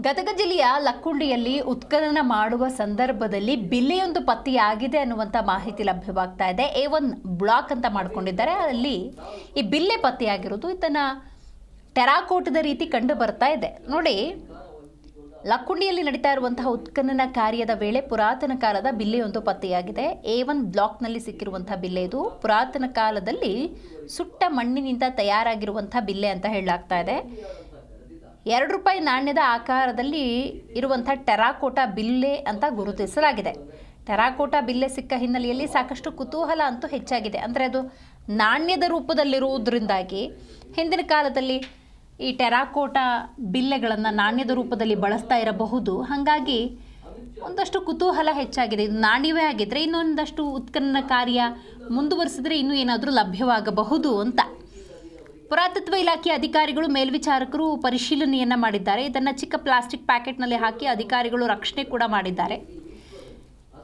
ಗದಗ ಜಿಲ್ಲೆಯ ಲಕ್ಕುಂಡಿಯಲ್ಲಿ ಉತ್ಖನನ ಮಾಡುವ ಸಂದರ್ಭದಲ್ಲಿ ಬಿಲ್ಲೆಯೊಂದು ಪತ್ತೆಯಾಗಿದೆ ಅನ್ನುವಂಥ ಮಾಹಿತಿ ಲಭ್ಯವಾಗ್ತಾ ಇದೆ. A1 ಬ್ಲಾಕ್ ಅಂತ ಮಾಡ್ಕೊಂಡಿದ್ದಾರೆ. ಅಲ್ಲಿ ಈ ಬಿಲ್ಲೆ ಪತ್ತೆಯಾಗಿರೋದು ಇದನ್ನ ಟೆರಾಕೋಟದ ರೀತಿ ಕಂಡು ಬರ್ತಾ ಇದೆ. ನೋಡಿ, ಲಕ್ಕುಂಡಿಯಲ್ಲಿ ನಡೀತಾ ಇರುವಂತಹ ಉತ್ಖನನ ಕಾರ್ಯದ ವೇಳೆ ಪುರಾತನ ಕಾಲದ ಬಿಲ್ಲೆಯೊಂದು ಪತ್ತೆಯಾಗಿದೆ. A1 ಬ್ಲಾಕ್ನಲ್ಲಿ ಸಿಕ್ಕಿರುವಂತಹ ಬಿಲ್ಲೆ ಇದು ಪುರಾತನ ಕಾಲದಲ್ಲಿ ಸುಟ್ಟ ಮಣ್ಣಿನಿಂದ ತಯಾರಾಗಿರುವಂತಹ ಬಿಲ್ಲೆ ಅಂತ ಹೇಳಲಾಗ್ತಾ ಇದೆ. ₹2 ನಾಣ್ಯದ ಆಕಾರದಲ್ಲಿ ಇರುವಂಥ ಟೆರಾಕೋಟಾ ಬಿಲ್ಲೆ ಅಂತ ಗುರುತಿಸಲಾಗಿದೆ. ಟೆರಾಕೋಟಾ ಬಿಲ್ಲೆ ಸಿಕ್ಕ ಹಿನ್ನೆಲೆಯಲ್ಲಿ ಸಾಕಷ್ಟು ಕುತೂಹಲ ಅಂತೂ ಹೆಚ್ಚಾಗಿದೆ. ಅಂದರೆ ಅದು ನಾಣ್ಯದ ರೂಪದಲ್ಲಿರುವುದರಿಂದಾಗಿ ಹಿಂದಿನ ಕಾಲದಲ್ಲಿ ಈ ಟೆರಾಕೋಟಾ ಬಿಲ್ಲೆಗಳನ್ನು ನಾಣ್ಯದ ರೂಪದಲ್ಲಿ ಬಳಸ್ತಾ ಇರಬಹುದು. ಹಾಗಾಗಿ ಒಂದಷ್ಟು ಕುತೂಹಲ ಹೆಚ್ಚಾಗಿದೆ. ಇದು ನಾಣ್ಯವೇ ಆಗಿದ್ದರೆ ಇನ್ನೊಂದಷ್ಟು ಉತ್ಖನನ ಕಾರ್ಯ ಮುಂದುವರಿಸಿದ್ರೆ ಇನ್ನೂ ಏನಾದರೂ ಲಭ್ಯವಾಗಬಹುದು ಅಂತ ಪುರಾತತ್ವ ಇಲಾಖೆ ಅಧಿಕಾರಿಗಳು ಮೇಲ್ವಿಚಾರಕರು ಪರಿಶೀಲನೆಯನ್ನು ಮಾಡಿದ್ದಾರೆ. ಇದನ್ನು ಚಿಕ್ಕ ಪ್ಲಾಸ್ಟಿಕ್ ಪ್ಯಾಕೆಟ್ನಲ್ಲಿ ಹಾಕಿ ಅಧಿಕಾರಿಗಳು ರಕ್ಷಣೆ ಕೂಡ ಮಾಡಿದ್ದಾರೆ.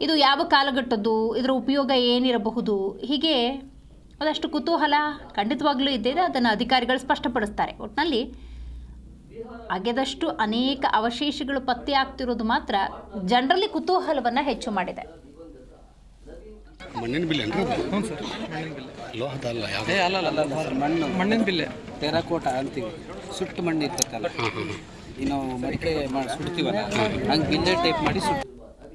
ಇದು ಯಾವ ಕಾಲಘಟ್ಟದ್ದು, ಇದರ ಉಪಯೋಗ ಏನಿರಬಹುದು, ಹೀಗೆ ಒಂದಷ್ಟು ಕುತೂಹಲ ಖಂಡಿತವಾಗ್ಲೂ ಇದ್ದಿದೆ. ಅದನ್ನು ಅಧಿಕಾರಿಗಳು ಸ್ಪಷ್ಟಪಡಿಸ್ತಾರೆ. ಒಟ್ಟಿನಲ್ಲಿ ಅಗೆದಷ್ಟು ಅನೇಕ ಅವಶೇಷಗಳು ಪತ್ತೆಯಾಗ್ತಿರೋದು ಮಾತ್ರ ಜನರಲ್ಲಿ ಕುತೂಹಲವನ್ನು ಹೆಚ್ಚು ಮಾಡಿದೆ. ಮಣ್ಣಿನ ಬಿಲ್ಲೆ ಹ್ಞೂ ಸರ್, ಮಣ್ಣಿನ ಬಿಲ್ಲೆ ಟೆರಾಕೋಟಾ ಅಂತೀವಿ. ಸುಟ್ಟು ಮಣ್ಣು ಇರ್ತಕ್ಕಲ್ಲ, ನಾವು ಮಡಿಕೆ ಸುಡ್ತೀವಲ್ಲ, ಹಂಗೆ ಬಿಲ್ಲೆ ಟೈಪ್ ಮಾಡಿ ಸುಟ್ಟು